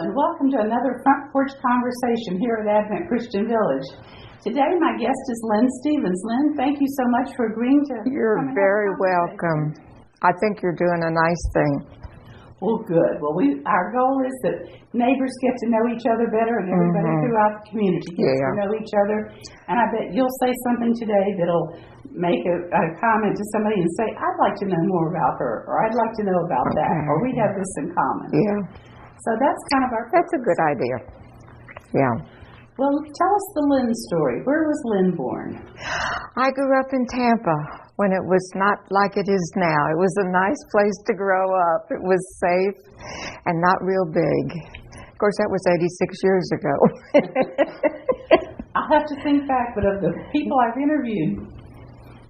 and welcome to another Front Porch Conversation here at Advent Christian Village. Today my guest is Lynn Stevens. Lynn, thank you so much for agreeing to You're come and very have a conversation. welcome. I think you're doing a nice thing. Well, good. Well, our goal is that neighbors get to know each other better and everybody throughout the community gets to know each other. And I bet you'll say something today that'll make a comment to somebody and say, I'd like to know more about her, or I'd like to know about that, or we have this in common. Yeah. So that's kind of our purpose. That's a good idea. Yeah. Well, tell us the Lynn story. Where was Lynn born? I grew up in Tampa when it was not like it is now. It was a nice place to grow up. It was safe and not real big. Of course, that was 86 years ago. I'll have to think back, but of the people I've interviewed,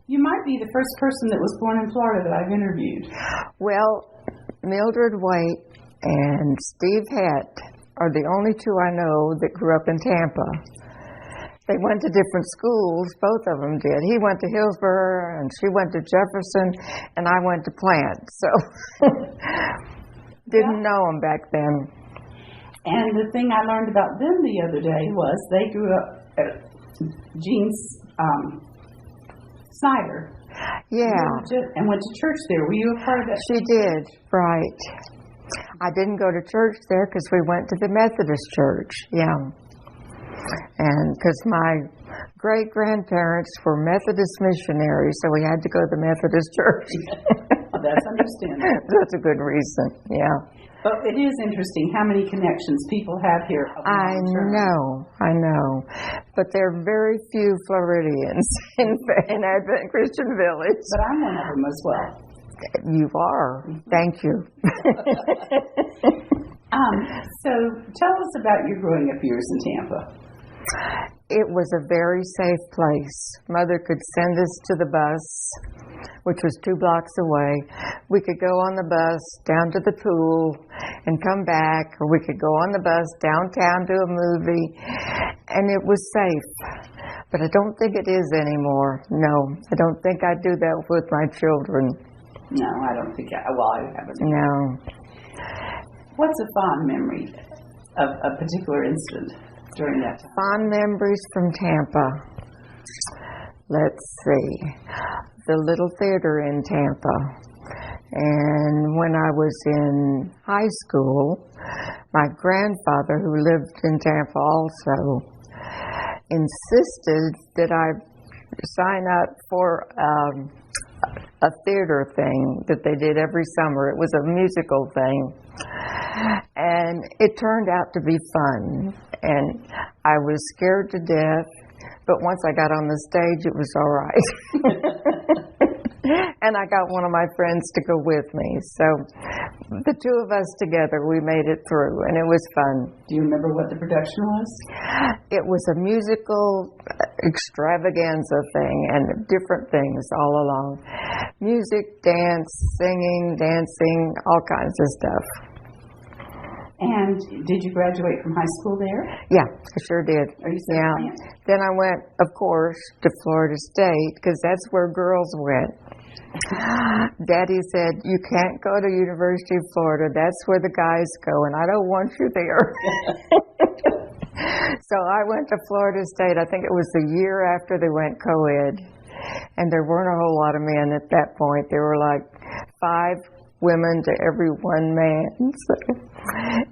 you might be the first person that was born in Florida that I've interviewed. Well, Mildred White and Steve Hett are the only two I know that grew up in Tampa. They went to different schools, both of them did. He went to Hillsborough, and she went to Jefferson, and I went to Plant. So, didn't know them back then. And the thing I learned about them the other day was they grew up at Jean's Snyder. Yeah. And went to church there. Were you a part of that? She did, right. I didn't go to church there because we went to the Methodist church, yeah. And because my great-grandparents were Methodist missionaries, so we had to go to the Methodist church. That's understandable. That's a good reason, yeah. But it is interesting how many connections people have here. I know. But there are very few Floridians in Advent Christian Village. But I'm one of them as well. You are. Thank you. So tell us about your growing up years in Tampa. It was a very safe place. Mother could send us to the bus, which was 2 blocks away. We could go on the bus down to the pool and come back, or we could go on the bus downtown to a movie, and it was safe. But I don't think it is anymore. No, I don't think I'd do that with my children. No, I don't think I haven't. No. What's a fond memory of a particular incident during that time? Fond memories from Tampa. Let's see. The little theater in Tampa. And when I was in high school, my grandfather, who lived in Tampa also, insisted that I sign up for a theater thing that they did every summer. It was a musical thing. And it turned out to be fun. And I was scared to death, but once I got on the stage, it was all right. And I got one of my friends to go with me. So the two of us together, we made it through, and it was fun. Do you remember what the production was? It was a musical extravaganza thing, and different things all along. Music, dance, singing, dancing, all kinds of stuff. And did you graduate from high school there? Yeah, I sure did. Are you still Plant? Then I went, of course, to Florida State, because that's where girls went. Daddy said, you can't go to University of Florida. That's where the guys go, and I don't want you there. So I went to Florida State. I think it was the year after they went co-ed. And there weren't a whole lot of men at that point. There were like 5 women to every 1 man. So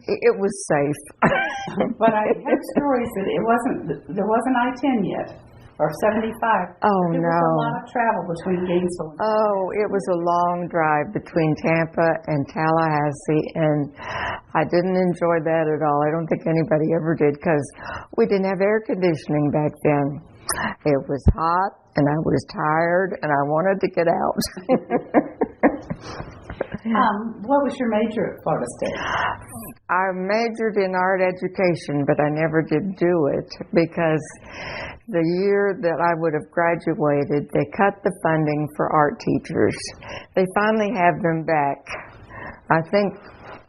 it was safe. But I heard stories that there wasn't I-10 yet, or 75. Oh, there no. was a lot of travel between Gainesville and it was a long drive between Tampa and Tallahassee, and I didn't enjoy that at all. I don't think anybody ever did, because we didn't have air conditioning back then. It was hot, and I was tired, and I wanted to get out. What was your major at Florida State? I majored in art education, but I never did do it because the year that I would have graduated, they cut the funding for art teachers. They finally have them back. I think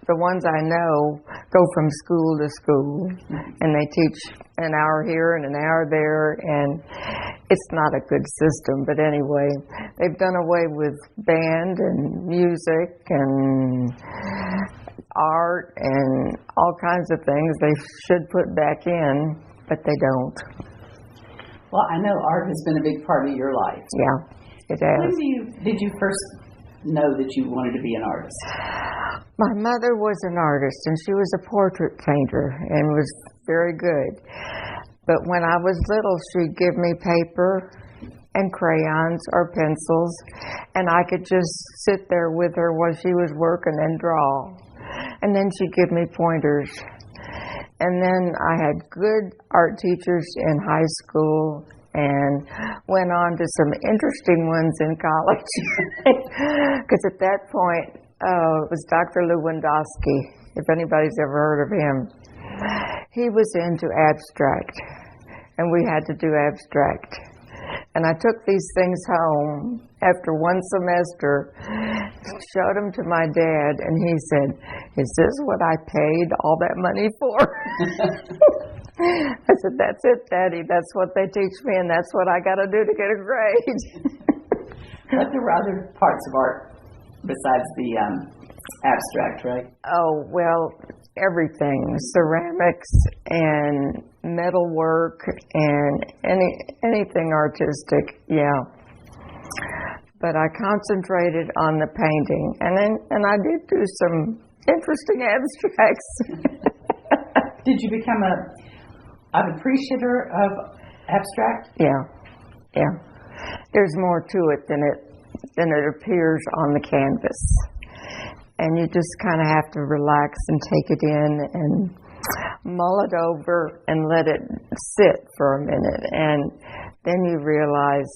the ones I know go from school to school, and they teach an hour here and an hour there, and it's not a good system. But anyway, they've done away with band and music and art and all kinds of things they should put back in, but they don't. Well, I know art has been a big part of your life. Yeah, it has. When did you first know that you wanted to be an artist? My mother was an artist, and she was a portrait painter and was very good. But when I was little, she'd give me paper and crayons or pencils, and I could just sit there with her while she was working and draw. And then she'd give me pointers. And then I had good art teachers in high school and went on to some interesting ones in college. Because at that point, it was Dr. Lewandowski, if anybody's ever heard of him. He was into abstract, and we had to do abstract. And I took these things home after one semester, showed them to my dad, and he said, "Is this what I paid all that money for?" I said, "That's it, Daddy. That's what they teach me, and that's what I got to do to get a grade." But there were other parts of art besides the abstract, right? Oh, well, everything. Ceramics and metalwork and anything artistic, yeah. But I concentrated on the painting, and I did do some interesting abstracts. Did you become an appreciator of abstract? Yeah. There's more to it than it appears on the canvas. And you just kind of have to relax and take it in and mull it over and let it sit for a minute. And then you realize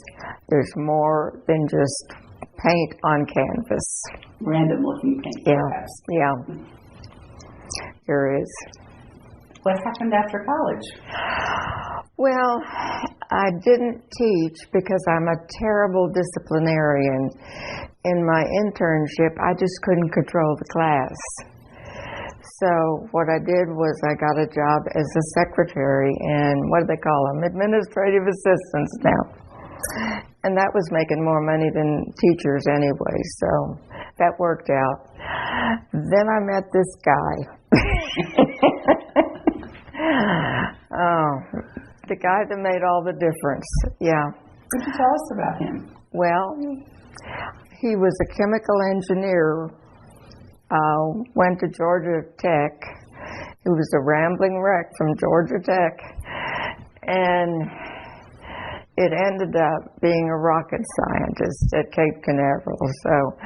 there's more than just paint on canvas. Random looking paint, perhaps. Yeah. There is. What happened after college? Well, I didn't teach because I'm a terrible disciplinarian. In my internship, I just couldn't control the class. So what I did was I got a job as a secretary and what do they call them? Administrative assistants now. And that was making more money than teachers anyway, so that worked out. Then I met this guy. Oh, the guy that made all the difference, yeah. Could you tell us about him? Well, he was a chemical engineer, went to Georgia Tech. He was a rambling wreck from Georgia Tech. And it ended up being a rocket scientist at Cape Canaveral. So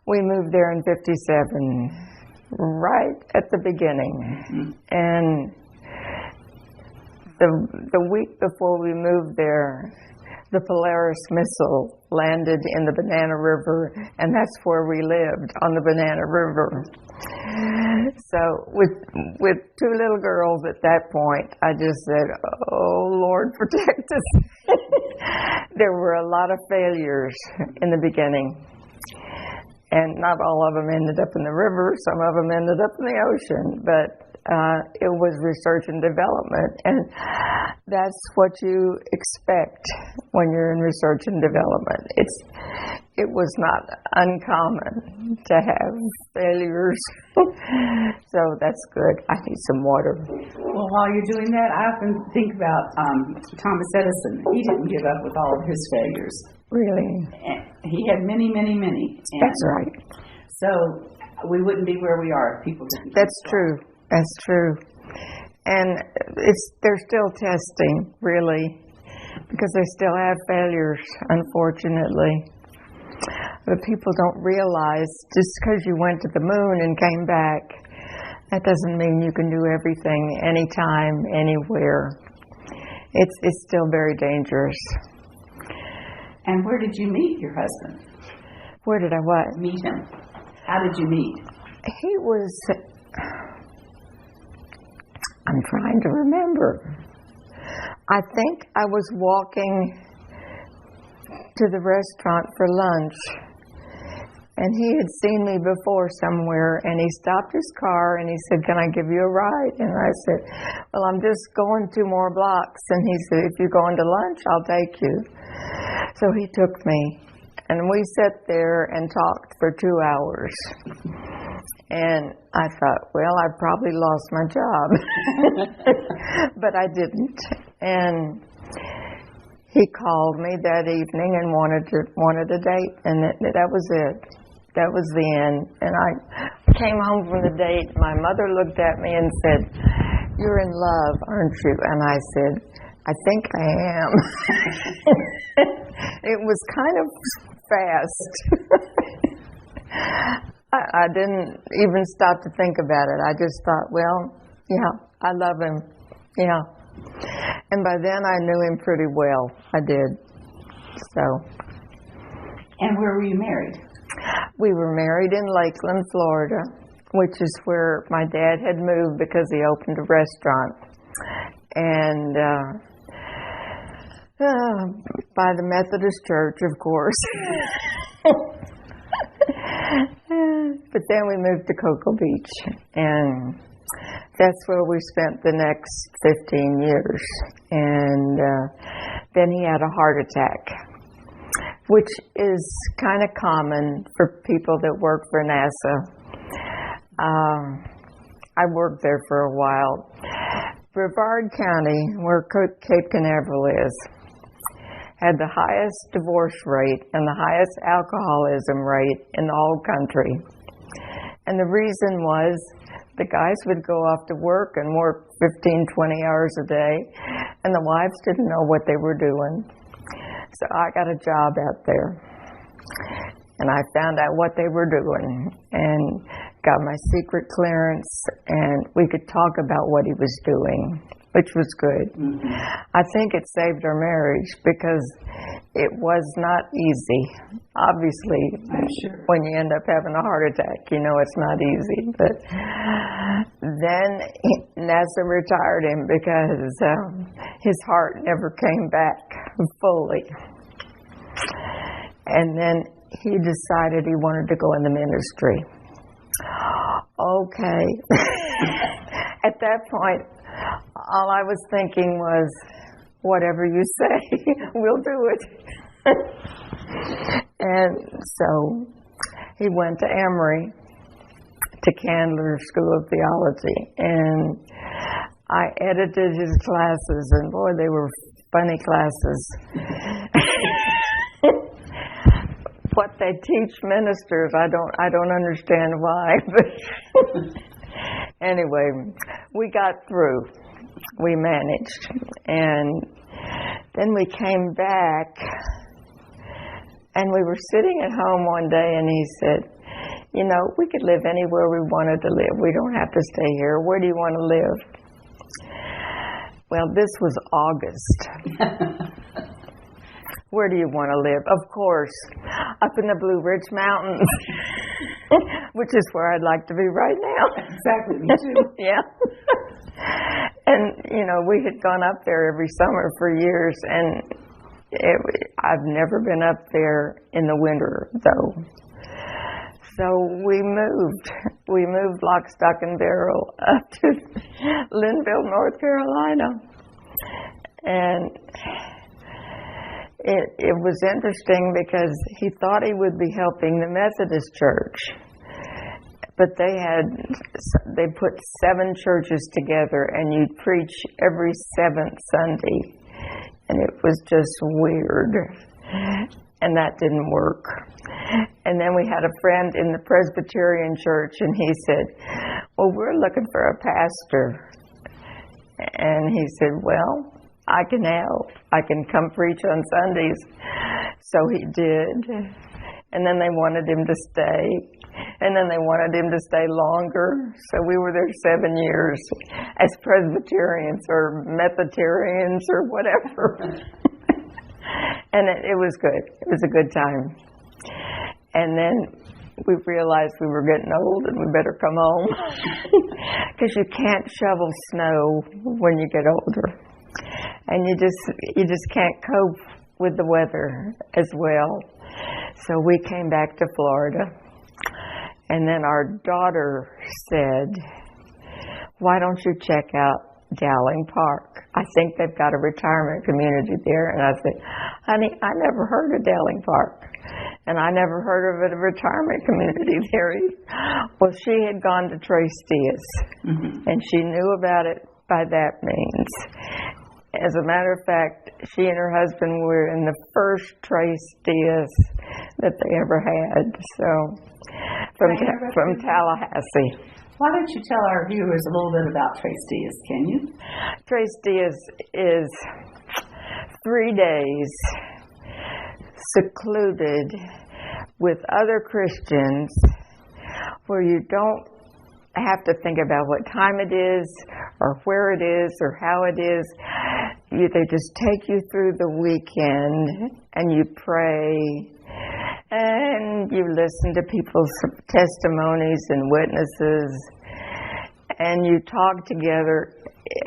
we moved there in '57, right at the beginning. And the week before we moved there, the Polaris missile landed in the Banana River, and that's where we lived, on the Banana River. So with two little girls at that point, I just said, "Oh, Lord, protect us." There were a lot of failures in the beginning, and not all of them ended up in the river. Some of them ended up in the ocean, but it was research and development, and that's what you expect when you're in research and development. It was not uncommon to have failures, so that's good. I need some water. Well, while you're doing that, I often think about Thomas Edison. He didn't give up with all of his failures. Really? He had many, many, many. That's right. So we wouldn't be where we are if people didn't. That's true. That's true. And they're still testing, really, because they still have failures, unfortunately. But people don't realize just because you went to the moon and came back, that doesn't mean you can do everything anytime, anywhere. It's still very dangerous. And where did you meet your husband? Where did I what? Meet him. How did you meet? He was... I'm trying to remember. I think I was walking to the restaurant for lunch, and he had seen me before somewhere, and he stopped his car and he said, "Can I give you a ride?" And I said, "Well, I'm just going 2 more blocks." And he said, "If you're going to lunch, I'll take you." So he took me, and we sat there and talked for 2 hours. And I thought, well, I probably lost my job. But I didn't. And he called me that evening and wanted a date, and that was it. That was the end. And I came home from the date. My mother looked at me and said, "You're in love, aren't you?" And I said, "I think I am." It was kind of fast. I didn't even stop to think about it. I just thought, well, yeah, I love him. Yeah. And by then I knew him pretty well. I did. So. And where were you married? We were married in Lakeland, Florida, which is where my dad had moved because he opened a restaurant. And by the Methodist Church, of course. But then we moved to Cocoa Beach, and that's where we spent the next 15 years. And then he had a heart attack, which is kind of common for people that work for NASA. I worked there for a while. Brevard County, where Cape Canaveral is, had the highest divorce rate and the highest alcoholism rate in the whole country. And the reason was the guys would go off to work and work 15, 20 hours a day, and the wives didn't know what they were doing. So I got a job out there, and I found out what they were doing and got my secret clearance, and we could talk about what he was doing, which was good. Mm-hmm. I think it saved our marriage because it was not easy. Obviously, when you end up having a heart attack, you know it's not easy. But then NASA retired him because his heart never came back fully. And then he decided he wanted to go in the ministry. Okay. At that point, all I was thinking was, whatever you say, we'll do it. And so he went to Emory, to Candler School of Theology, and I edited his classes, and boy, they were funny classes. What they teach ministers, I don't understand why, but anyway, we got through. We managed. And then we came back, and we were sitting at home one day, and he said, "You know, we could live anywhere we wanted to live. We don't have to stay here. Where do you want to live?" Well, this was August. Where do you want to live? Of course, up in the Blue Ridge Mountains, which is where I'd like to be right now. Exactly, me too. Yeah. And, you know, we had gone up there every summer for years, and I've never been up there in the winter, though. So we moved. We moved lock, stock, and barrel up to Linville, North Carolina. And it was interesting because he thought he would be helping the Methodist Church. But they put 7 churches together, and you'd preach every 7th Sunday. And it was just weird. And that didn't work. And then we had a friend in the Presbyterian church, and he said, "Well, we're looking for a pastor." And he said, "Well, I can help. I can come preach on Sundays." So he did. And then they wanted him to stay. And then they wanted him to stay longer. So we were there 7 years as Presbyterians or Methodians or whatever. And it was good. It was a good time. And then we realized we were getting old and we better come home. Because you can't shovel snow when you get older. And you just can't cope with the weather as well. So we came back to Florida. And then our daughter said, "Why don't you check out Dowling Park? I think they've got a retirement community there." And I said, "Honey, I never heard of Dowling Park." And I never heard of a retirement community there. Well, she had gone to Trace Diaz, and she knew about it by that means. As a matter of fact, she and her husband were in the first Trace Diaz that they ever had. So, from Tallahassee. Why don't you tell our viewers a little bit about Trace Diaz, can you? Trace Diaz is 3 days secluded with other Christians where you don't have to think about what time it is or where it is or how it is. They just take you through the weekend and you pray and you listen to people's testimonies and witnesses and you talk together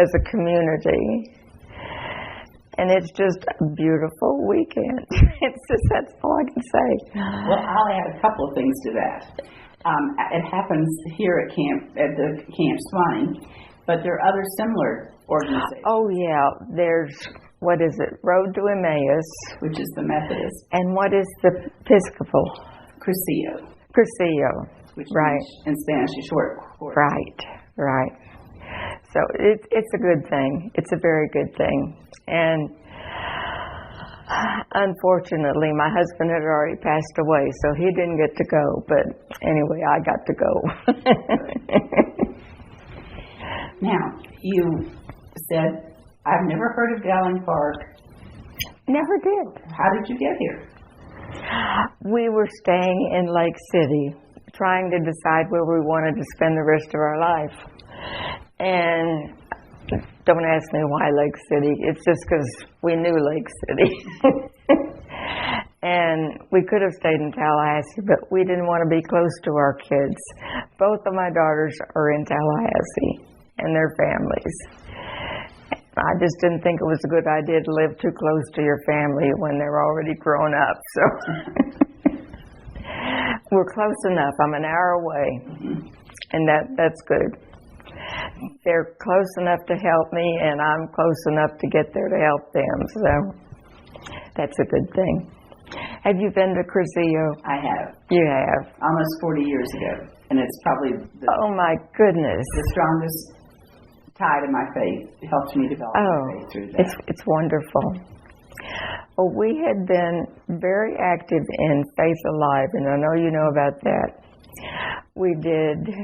as a community. And it's just a beautiful weekend. That's all I can say. Well, I'll add a couple of things to that. It happens here at the Camp Swanee, but there are other similar organizations. Oh, yeah. There's, what is it? Road to Emmaus. Which is the Methodist. And what is the Episcopal? Crucio. Crucio. Which right. In Spanish is short. Right. So it's a good thing. It's a very good thing. And unfortunately, my husband had already passed away, so he didn't get to go. But anyway, I got to go. Now, you said, I've never heard of Dowling Park. Never did. How did you get here? We were staying in Lake City, trying to decide where we wanted to spend the rest of our life. And don't ask me why Lake City. It's just because we knew Lake City. And we could have stayed in Tallahassee, but we didn't want to be close to our kids. Both of my daughters are in Tallahassee and their families. I just didn't think it was a good idea to live too close to your family when they're already grown up. So we're close enough. I'm an hour away, and that's good. They're close enough to help me, and I'm close enough to get there to help them. So that's a good thing. Have you been to Crucio? I have. You have? Almost 40 years ago. And it's probably oh, my goodness. The strongest tie to my faith. It helped me develop my faith through that. It's wonderful. Well, we had been very active in Faith Alive, and I know you know about that. We did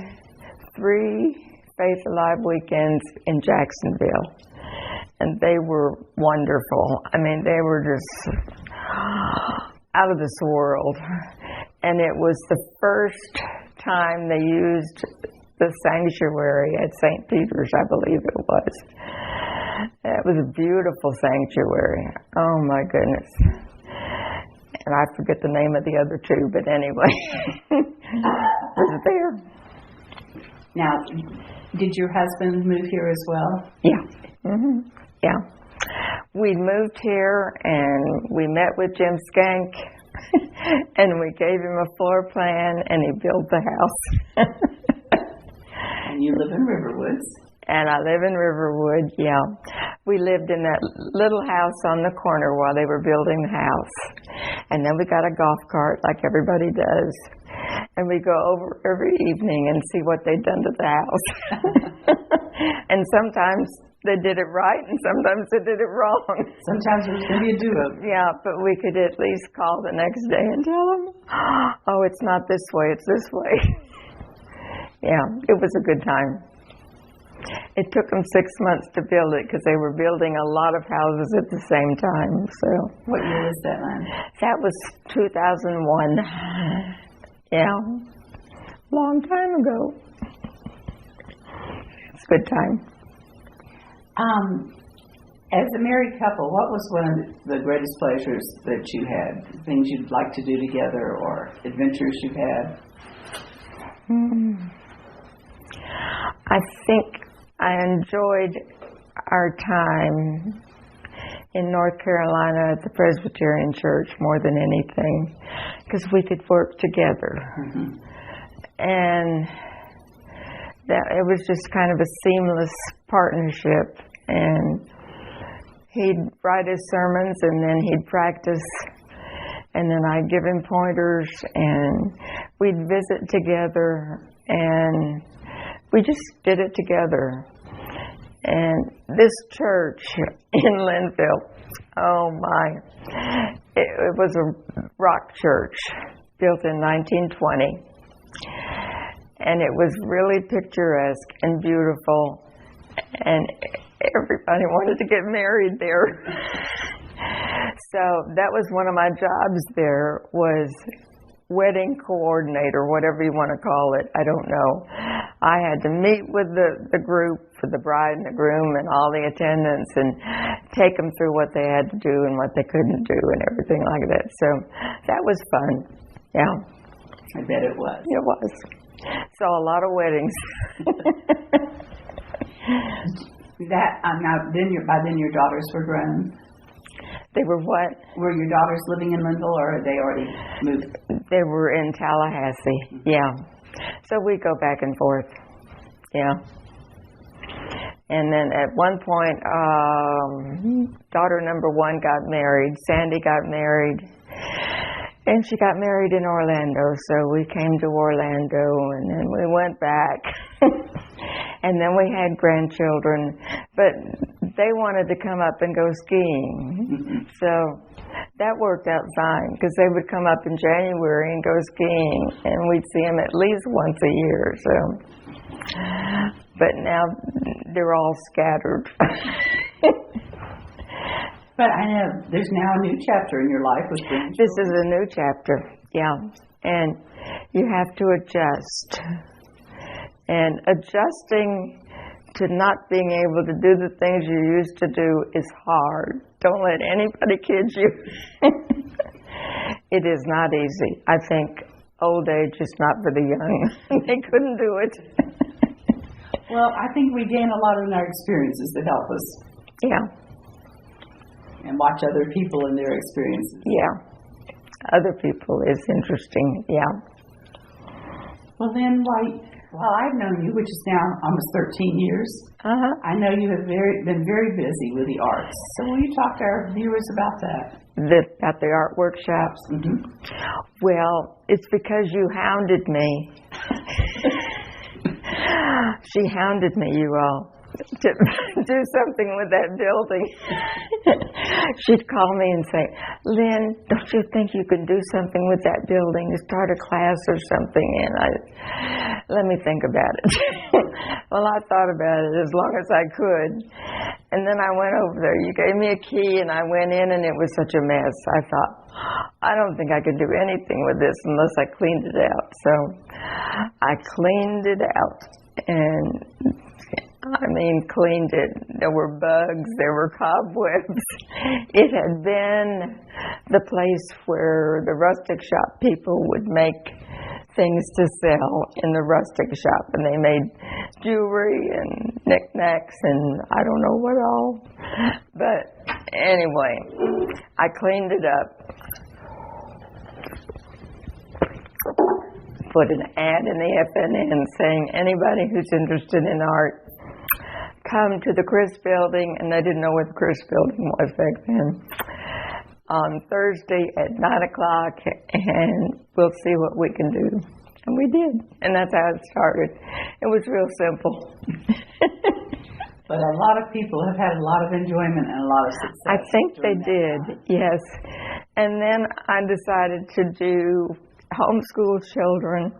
3 Faith Alive weekends in Jacksonville, and they were wonderful. I mean, they were just out of this world. And it was the first time they used the sanctuary at St. Peter's, I believe it was. It was a beautiful sanctuary. Oh, my goodness. And I forget the name of the other 2, but anyway, it was there. Now, did your husband move here as well? Yeah. Mm-hmm. Yeah. We moved here and we met with Jim Skank and we gave him a floor plan and he built the house. And you live in Riverwoods? And I live in Riverwood, yeah. We lived in that little house on the corner while they were building the house. And then we got a golf cart like everybody does. And we go over every evening and see what they'd done to the house. And sometimes they did it right and sometimes they did it wrong. Sometimes it was going to be a do-over. Yeah, but we could at least call the next day and tell them, oh, it's not this way, it's this way. Yeah, it was a good time. It took them 6 months to build it because they were building a lot of houses at the same time. So what year was that, Lynn? That was 2001. Yeah, long time ago. It's a good time. As a married couple, what was one of the greatest pleasures that you had? Things you'd like to do together or adventures you've had? I think I enjoyed our time in North Carolina at the Presbyterian Church more than anything because we could work together. Mm-hmm. And that it was just kind of a seamless partnership. And he'd write his sermons and then he'd practice And then I'd give him pointers, and we'd visit together, and we just did it together. And this church in Linville, oh my, it was a rock church built in 1920. And it was really picturesque and beautiful, and everybody wanted to get married there. So that was one of my jobs there, was wedding coordinator, whatever you want to call it, I don't know. I had to meet with the group for the bride and the groom and all the attendants and take them through what they had to do and what they couldn't do and everything like that. So that was fun. Yeah. I bet it was. It was. Saw a lot of weddings. By then your daughters were grown? They were what? Were your daughters living in Linville, or had they already moved? They were in Tallahassee, yeah. So we go back and forth, yeah. And then at one point, daughter number 1 got married. Sandy got married. And she got married in Orlando, so we came to Orlando, and then we went back. And then we had grandchildren, but they wanted to come up and go skiing. So that worked out fine, because they would come up in January and go skiing, and we'd see them at least once a year. So, but now they're all scattered. But I know there's now a new chapter in your life with grandchildren. This is a new chapter, yeah. And you have to adjust. And adjusting to not being able to do the things you used to do is hard. Don't let anybody kid you. It is not easy. I think old age is not for the young. They couldn't do it. Well, I think we gain a lot in our experiences that help us. Yeah. And watch other people and their experiences. Yeah. Other people is interesting, yeah. Well then, I've known you, which is now almost 13 years. Uh-huh. I know you have been very busy with the arts. So will you talk to our viewers about that? At the art workshops? Mm-hmm. Well, it's because you hounded me. She hounded me, you all, to do something with that building. She'd call me and say, Lynn, don't you think you could do something with that building? Start a class or something? And let me think about it. Well, I thought about it as long as I could. And then I went over there. You gave me a key, and I went in, and it was such a mess. I thought, I don't think I could do anything with this unless I cleaned it out. So I cleaned it out. And cleaned it. There were bugs, there were cobwebs. It had been the place where the rustic shop people would make things to sell in the rustic shop, and they made jewelry and knickknacks and I don't know what all. But anyway, I cleaned it up. Put an ad in the FNN saying anybody who's interested in art, come to the Chris Building, and they didn't know what the Chris Building was back then, on Thursday at 9 o'clock, and we'll see what we can do. And we did, and that's how it started. It was real simple. But a lot of people have had a lot of enjoyment and a lot of success. I think they did, yes. And then I decided to do homeschool children.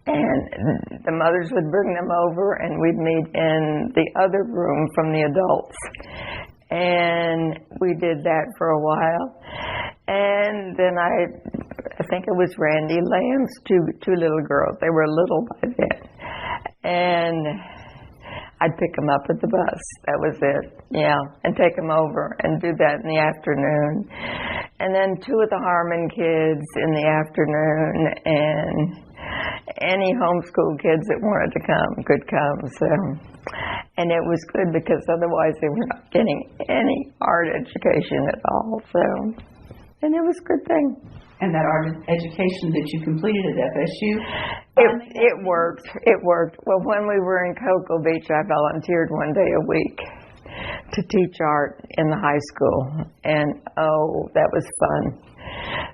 And the mothers would bring them over, and we'd meet in the other room from the adults. And we did that for a while. And then I think it was Randy Lamb's two little girls. They were little by then. And I'd pick them up at the bus. That was it. Yeah. And take them over and do that in the afternoon. And then 2 of the Harmon kids in the afternoon, and any homeschool kids that wanted to come could come. So, and it was good because otherwise they were not getting any art education at all. So, and it was a good thing. And that art education that you completed at FSU? It worked. It worked. Well, when we were in Cocoa Beach, I volunteered one day a week to teach art in the high school. And oh, that was fun.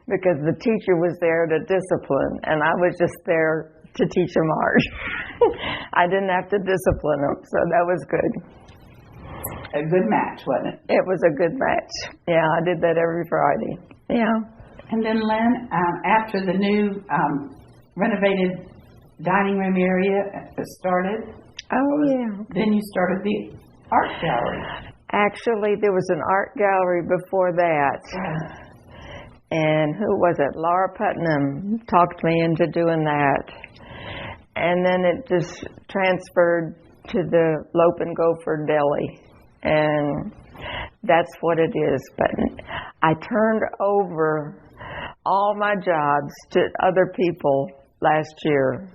Because the teacher was there to discipline, and I was just there to teach them art. I didn't have to discipline them, so that was good. A good match, wasn't it? It was a good match. Yeah, I did that every Friday. Yeah. And then, Lynn, after the new renovated dining room area started, then you started the art gallery. Actually, there was an art gallery before that. Yeah. And who was it? Laura Putnam talked me into doing that. And then it just transferred to the Lope and Gopher Deli. And that's what it is. But I turned over all my jobs to other people last year.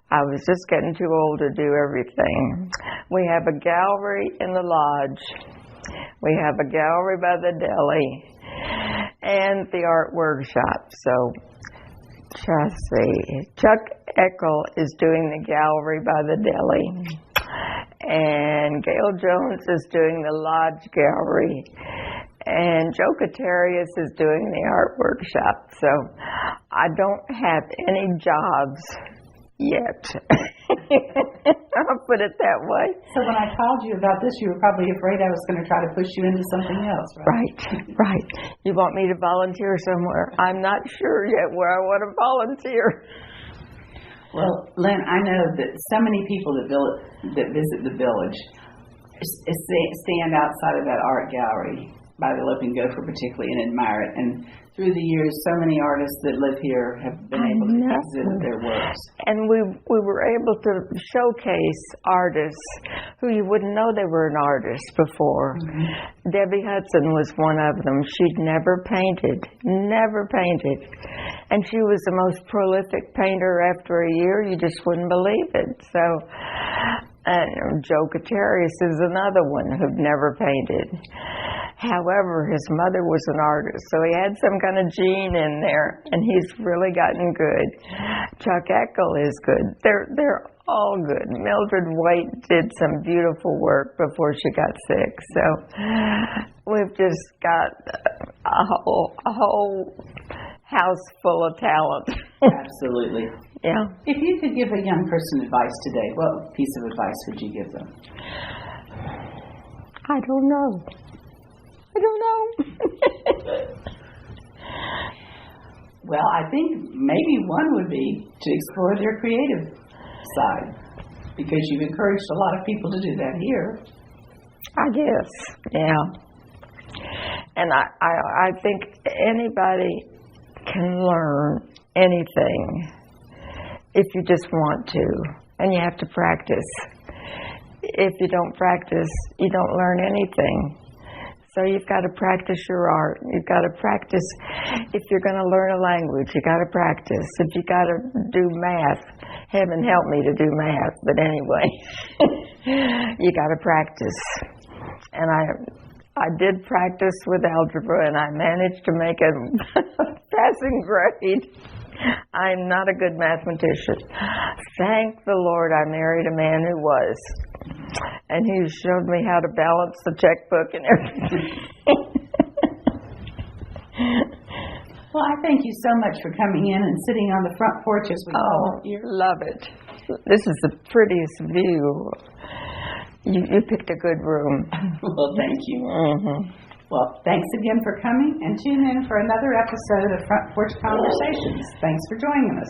I was just getting too old to do everything. We have a gallery in the lodge. We have a gallery by the deli. And the art workshop. So, let's see. Chuck Eckel is doing the gallery by the deli. And Gail Jones is doing the lodge gallery. And Joe Katarius is doing the art workshop. So, I don't have any jobs yet. I'll put it that way. So when I called you about this, you were probably afraid I was going to try to push you into something else, right? Right. You want me to volunteer somewhere? I'm not sure yet where I want to volunteer. Well, Lynn, I know that so many people that visit the village stand outside of that art gallery by the Lope and Gopher particularly and admire it. And through the years, so many artists that live here have been able to exhibit their works. And we were able to showcase artists who you wouldn't know they were an artist before. Mm-hmm. Debbie Hudson was one of them. She'd never painted. And she was the most prolific painter after a year. You just wouldn't believe it. So, and Joe Katarius is another one who'd never painted. However, his mother was an artist, so he had some kind of gene in there, and he's really gotten good. Chuck Eckel is good. They're all good. Mildred White did some beautiful work before she got sick, so we've just got a whole house full of talent. Absolutely. Yeah. If you could give a young person advice today, what piece of advice would you give them? I don't know. Well, I think maybe one would be to explore their creative side, because you've encouraged a lot of people to do that here. I guess, yeah. And I think anybody can learn anything if you just want to, and you have to practice. If you don't practice, you don't learn anything. So you've got to practice your art. You've got to practice. If you're going to learn a language, you got to practice. If you got to do math, heaven help me to do math. But anyway, you got to practice. And I did practice with algebra, and I managed to make a passing grade. I'm not a good mathematician. Thank the Lord I married a man who was. And he showed me how to balance the checkbook and everything. Well, I thank you so much for coming in and sitting on the front porch as we call it here. Love it. This is the prettiest view. You picked a good room. Well, thank you. Mm-hmm. Well, thanks again for coming, and tune in for another episode of Front Porch Conversations. Thanks for joining us.